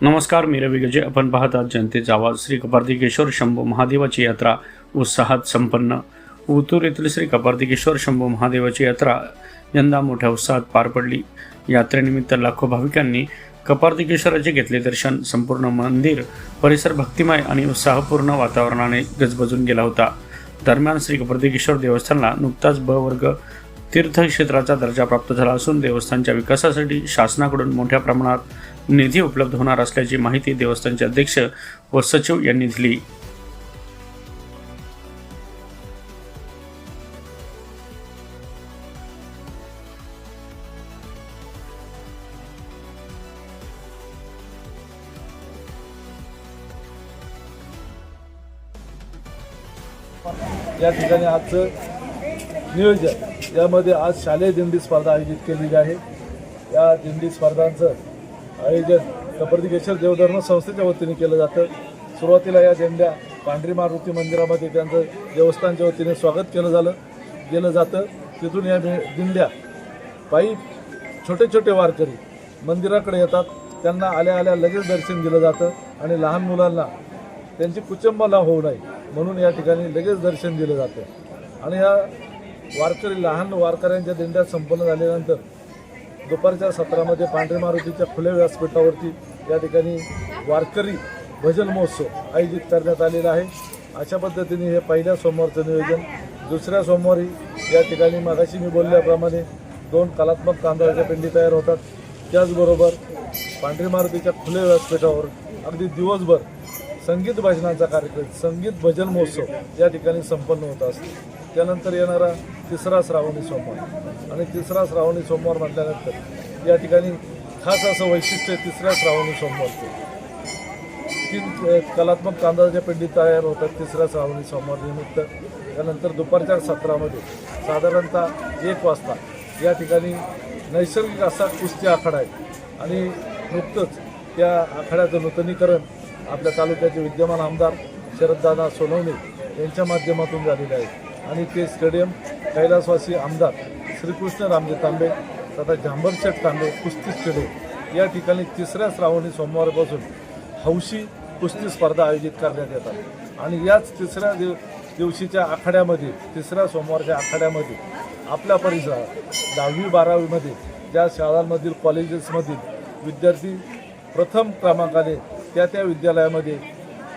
नमस्कार, मी रवी गजे. आपण पाहत आहात जनतेचा आवाज. श्री कपार्तिकेश्वर शंभू महादेवाची यात्रा उत्साहात संपन्न. ओतूर येथील श्री कपार्तिकेश्वर शंभू महादेवाची यात्रा यंदा मोठ्या उत्साहात पार पडली. यात्रेनिमित्त लाखो भाविकांनी कपार्तिकेश्वराचे घेतले दर्शन. संपूर्ण मंदिर परिसर भक्तिमय आणि उत्साहपूर्ण वातावरणाने गजबजून गेला होता. दरम्यान श्री कपार्तिकेश्वर देवस्थानला नुकताच ब वर्ग तीर्थक्षेत्राचा दर्जा प्राप्त झाला असून देवस्थानच्या विकासासाठी शासनाकडून मोठ्या प्रमाणात निधी उपलब्ध होणार असल्याची माहिती देवस्थानचे अध्यक्ष व सचिव यांनी दिली. या ठिकाणी आजचं नियोजन यामध्ये आज शालेय दिंडी स्पर्धा आयोजित केलेली आहे. या दिंडी स्पर्धांचं आयोजन कपार्तिकेश्वर देवधर्म संस्थेच्या वतीने केलं जातं. सुरुवातीला या दिंड्या पांढरी मारुती मंदिरामध्ये त्यांचं देवस्थानच्या वतीने स्वागत केलं जातं. तिथून या दिंड्या पायी छोटे छोटे वारकरी मंदिराकडे येतात. त्यांना आल्या आल्या लगेच दर्शन दिलं जातं आणि लहान मुलांना त्यांची कुचंबना होऊ नये म्हणून या ठिकाणी लगेच दर्शन दिलं जातं. आणि या लहान वारकऱ्यांच्या दिंड्या संपन्न झाल्यानंतर दुपारच्या सत्रामध्ये पांढरी मारुतीच्या खुल्या व्यासपीठावरती या ठिकाणी वारकरी भजन महोत्सव आयोजित करण्यात आलेला आहे. अशा पद्धतीने हे पहिल्या सोमवारचं नियोजन. दुसऱ्या सोमवारी या ठिकाणी मागाशी मी बोलल्याप्रमाणे 2 कलात्मक तांदळाच्या पिंडी तयार होतात. त्याचबरोबर पांढरी मारुतीच्या खुल्या व्यासपीठावर अगदी दिवसभर संगीत भजनाचा कार्यक्रम, संगीत भजन महोत्सव या ठिकाणी संपन्न होत असतो. त्यानंतर येणारा तिसरा श्रावणी सोमवार आणि तिसरा श्रावणी सोमवार म्हटल्यानंतर या ठिकाणी खास असं वैशिष्ट्य तिसऱ्या श्रावणी सोमवारचं 3 कलात्मक तांदळाच्या पिंडी तयार होतात तिसऱ्या श्रावणी सोमवार निमित्त. त्यानंतर दुपारच्या सत्रामध्ये साधारणतः 1 वाजता या ठिकाणी नैसर्गिक असा कुस्ती आखाडा आहे आणि नुकतंच त्या आखाड्याचं नूतनीकरण आपल्या तालुक्याचे विद्यमान आमदार शरददादा सोनवणे यांच्या माध्यमातून झालेलं आहे. आणि ते स्टेडियम कैलासवासी आमदार श्रीकृष्ण रामजी तांबे तथा झांबरशेठ तांबे कुस्ती स्टेडियम या ठिकाणी तिसऱ्या श्रावणी सोमवारपासून हौशी कुस्ती स्पर्धा आयोजित करण्यात येतात. आणि याच तिसऱ्या दिवशीच्या आखाड्यामध्ये, तिसऱ्या सोमवारच्या आखाड्यामध्ये आपल्या परिसरात 10वी 12वीमध्ये ज्या शाळांमधील कॉलेजेसमधील विद्यार्थी प्रथम क्रमांकाने त्या विद्यालयामध्ये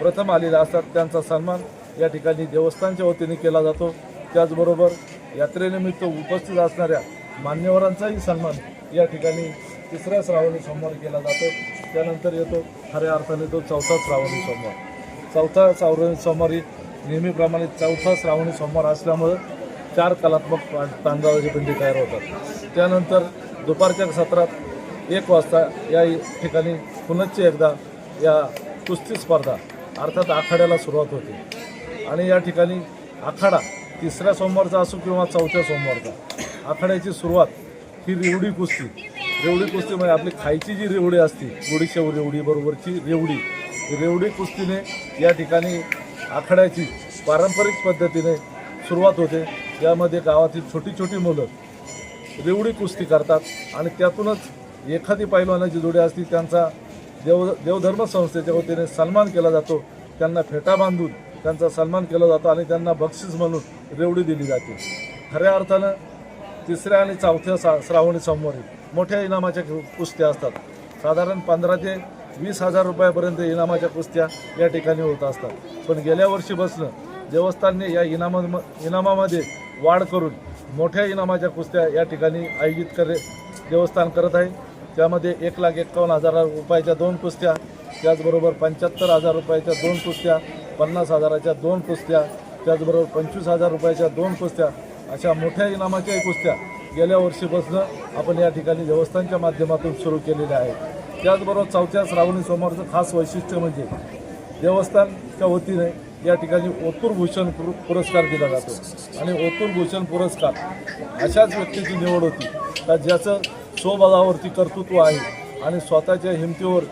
प्रथम आलेले असतात त्यांचा सन्मान या ठिकाणी देवस्थानच्या वतीने केला जातो. त्याचबरोबर यात्रेनिमित्त उपस्थित असणाऱ्या मान्यवरांचाही सन्मान या ठिकाणी तिसऱ्या श्रावणी सोमवार केला जातो. त्यानंतर येतो खऱ्या अर्थाने तो चौथा श्रावणी सोमवार. चौथा श्रावणी सोमवारी नेहमीप्रमाणे चौथा श्रावणी सोमवार असल्यामुळं 4 कलात्मक तांदळाची पिंडी तयार होतात. त्यानंतर दुपारच्या सत्रात 1 वाजता या ठिकाणी पुनश्च एकदा या कुस्ती स्पर्धा अर्थात आखाड्याला सुरुवात होते. आणि या ठिकाणी आखाडा तिसऱ्या सोमवारचा असो किंवा चौथ्या सोमवारचा आखाड्याची सुरुवात ही रेवडी कुस्ती म्हणजे आपली खायची जी रेवडी असते, गोडीशेव रेवडी बरोबरची रेवडी कुस्तीने या ठिकाणी आखाड्याची पारंपरिक पद्धतीने सुरुवात होते. यामध्ये गावातील छोटी छोटी मुलं रेवडी कुस्ती करतात आणि त्यातूनच एखादी पैलवानाची जोडी असती त्यांचा देवधर्म संस्थेच्या वतीने सन्मान केला जातो. त्यांना फेटा बांधून त्यांचा सन्मान केला जातो आणि त्यांना बक्षीस म्हणून रेवडी दिली जाते. खऱ्या अर्थानं तिसऱ्या आणि चौथ्या श्रावणी सोमवारी मोठ्या इनामाच्या कुस्त्या असतात. साधारण 15 ते 20 हजार रुपयापर्यंत इनामाच्या कुस्त्या या ठिकाणी होत असतात. पण गेल्या वर्षीपासून देवस्थानने या इनामामध्ये वाढ करून मोठ्या इनामाच्या कुस्त्या या ठिकाणी आयोजित देवस्थान करत आहे. त्यामध्ये 1,51,000 रुपयाच्या 2 कुस्त्या, त्याचबरोबर 75,000 रुपयाच्या 2 कुस्त्या, 50,000च्या 2 कुस्त्या, त्याचबरोबर 25,000 रुपयाच्या 2 कुस्त्या अशा मोठ्या इनामाच्याही कुस्त्या गेल्या वर्षीपासून आपण या ठिकाणी देवस्थानच्या माध्यमातून सुरू केलेल्या आहेत. त्याचबरोबर चौथ्या श्रावणी सोमवारचं खास वैशिष्ट्य म्हणजे देवस्थानच्या वतीने या ठिकाणी ओतूर भूषण पुरस्कार दिला जातो. आणि ओतूर भूषण पुरस्कार अशाच व्यक्तीची निवड होती का ज्याचं स्वबळावरती कर्तृत्व आहे आणि स्वतःच्या हिमतीवर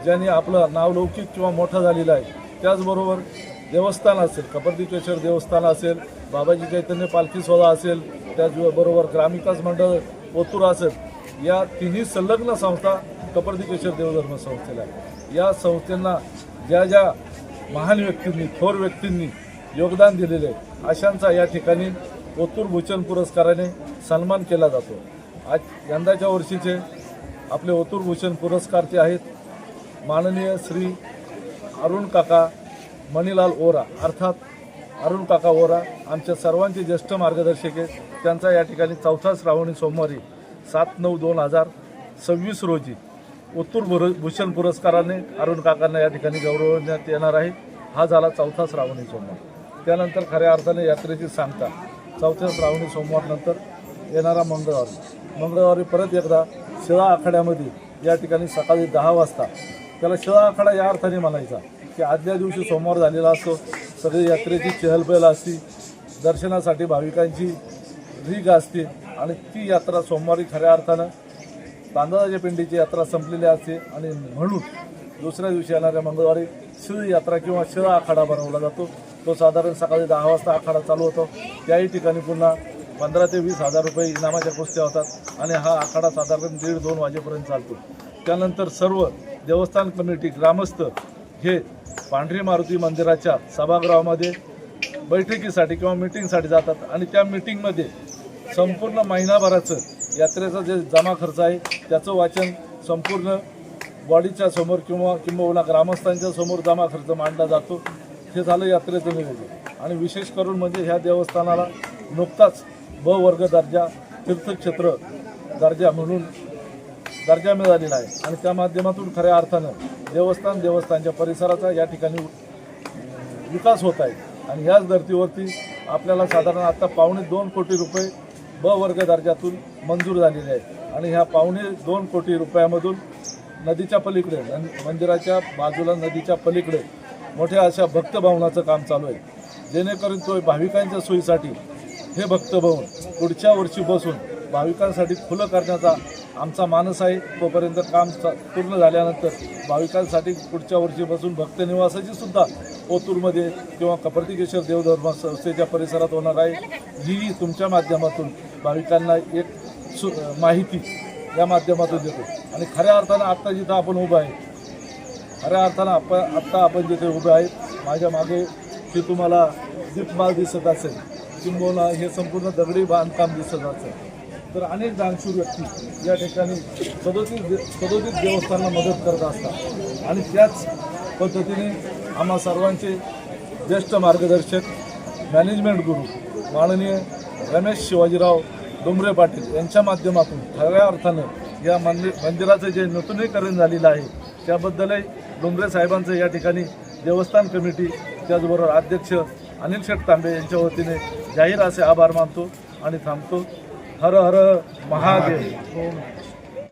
ज्यांनी आपलं नावलौकिक किंवा मोठं झालेलं आहे. त्याचबरोबर देवस्थान असेल, कपार्तिकेश्वर देवस्थान असेल, बाबाजी चैतन्य पालखी सोहळा असेल, त्याचबरोबर ग्रामविकास मंडळ ओतूर असेल, या तिन्ही संलग्न संस्था कपार्तिकेश्वर देवधर्म संस्थेला आहे. या संस्थेंना ज्या ज्या महान व्यक्तींनी थोर व्यक्तींनी योगदान दिलेले अशांचा या ठिकाणी ओतूर भूषण पुरस्काराने सन्मान केला जातो। आज यंदाच्या वर्षीचे आपले ओतूर भूषण पुरस्कार ते आहेत माननीय श्री अरुण काका मणिलाल ओरा अर्थात अरुण काका ओरा आमच्या सर्वांचे ज्येष्ठ मार्गदर्शक आहेत। त्यांचा या ठिकाणी 4था श्रावणी सोमवारी 7/9/2026 रोजी ओतूर भूषण पुरस्काराने अरुण काकांना या ठिकाणी गौरवण्यात येणार आहे। हा झाला 4था श्रावणी सोमवार। त्यानंतर खऱ्या अर्थाने यात्रेची सांगता 4थ्या श्रावणी सोमवारनंतर येणारा मंगळवारी परत एकदा शिळा आखाड्यामध्ये या ठिकाणी सकाळी 10 वाजता, त्याला शिळा आखाडा या अर्थाने म्हणायचा की आदल्या दिवशी सोमवार झालेला असतो, सगळी यात्रेची चहलपहल असते, दर्शनासाठी भाविकांची रीग असते आणि ती यात्रा सोमवारी खऱ्या अर्थानं तांदळाच्या पिंडीची यात्रा संपलेली असते आणि म्हणून दुसऱ्या दिवशी येणाऱ्या मंगळवारी शिळ यात्रा किंवा शिळा आखाडा बनवला जातो। तो साधारण सकाळी 10 वाजता आखाडा चालू होतो। त्याही ठिकाणी पुन्हा 15 ते 20 हजार रुपये इनामाच्या कुस्त्या होतात आणि हा आखाडा साधारण 1:30-2 वाजेपर्यंत चालतो। त्यानंतर सर्व देवस्थान कमिटी ग्रामस्थ हे पांढरी मारुती मंदिराच्या सभागृहामध्ये बैठकीसाठी किंवा मीटिंगसाठी जातात आणि त्या मीटिंगमध्ये संपूर्ण महिनाभराचं यात्रेचा जे जमा खर्च आहे त्याचं वाचन संपूर्ण बॉडीच्या समोर किंवा ग्रामस्थांच्या समोर जमा खर्च मांडला जातो। हे झालं यात्रेचं नियोजन आणि विशेष करून म्हणजे ह्या देवस्थानाला नुकताच ब वर्ग दर्जा तीर्थक्षेत्र दर्जा म्हणून दर्जा मिळालेला आहे आणि त्या माध्यमातून खऱ्या अर्थानं देवस्थानच्या परिसराचा या ठिकाणी विकास होत आहे आणि ह्याच धर्तीवरती आपल्याला साधारण आता 2.25 कोटी रुपये ब वर्ग दर्जातून मंजूर झालेले आहेत आणि ह्या 2.25 कोटी रुपयामधून नदीच्या पलीकडे मंदिराच्या बाजूला नदीच्या पलीकडे मोठ्या अशा भक्तभवनाचं काम चालू आहे, जेणेकरून तो भाविकांच्या सोयीसाठी हे भक्तभवन पुढच्या वर्षी बसून भाविकांसाठी खुलं करण्याचा आमचा मानस आहे। तोपर्यंत काम पूर्ण झाल्यानंतर भाविकांसाठी पुढच्या वर्षीपासून भक्तनिवासाची सुद्धा ओतूरमध्ये किंवा कपर्दिकेश्वर देवधर्म संस्थेच्या परिसरात होणार आहे। ही तुमच्या माध्यमातून भाविकांना एक माहिती या माध्यमातून देतो आणि खऱ्या अर्थानं आत्ता जिथं आपण उभं आहे, खऱ्या अर्थानं आत्ता आपण जिथे उभे आहेत माझ्या मागे जे तुम्हाला दीपमाळ दिसत असेल किंबहुना हे संपूर्ण दगडी बांधकाम दिसत असेल तर अनेक दानशूर व्यक्ती या ठिकाणी सदोदित देवस्थानाला मदत करत असतात आणि त्याच पद्धतीने आम्हा सर्वांचे ज्येष्ठ मार्गदर्शक मॅनेजमेंट गुरु माननीय रमेश शिवाजीराव डोंबरे पाटील यांच्या माध्यमातून खऱ्या अर्थानं या मंदिराचं जे नूतनीकरण झालेलं आहे त्याबद्दलही डोंबरे साहेबांचं या ठिकाणी देवस्थान कमिटी त्याचबरोबर अध्यक्ष अनिल शेठ तांबे यांच्या वतीने जाहीर असे आभार मानतो आणि थांबतो। हर हर महादेव।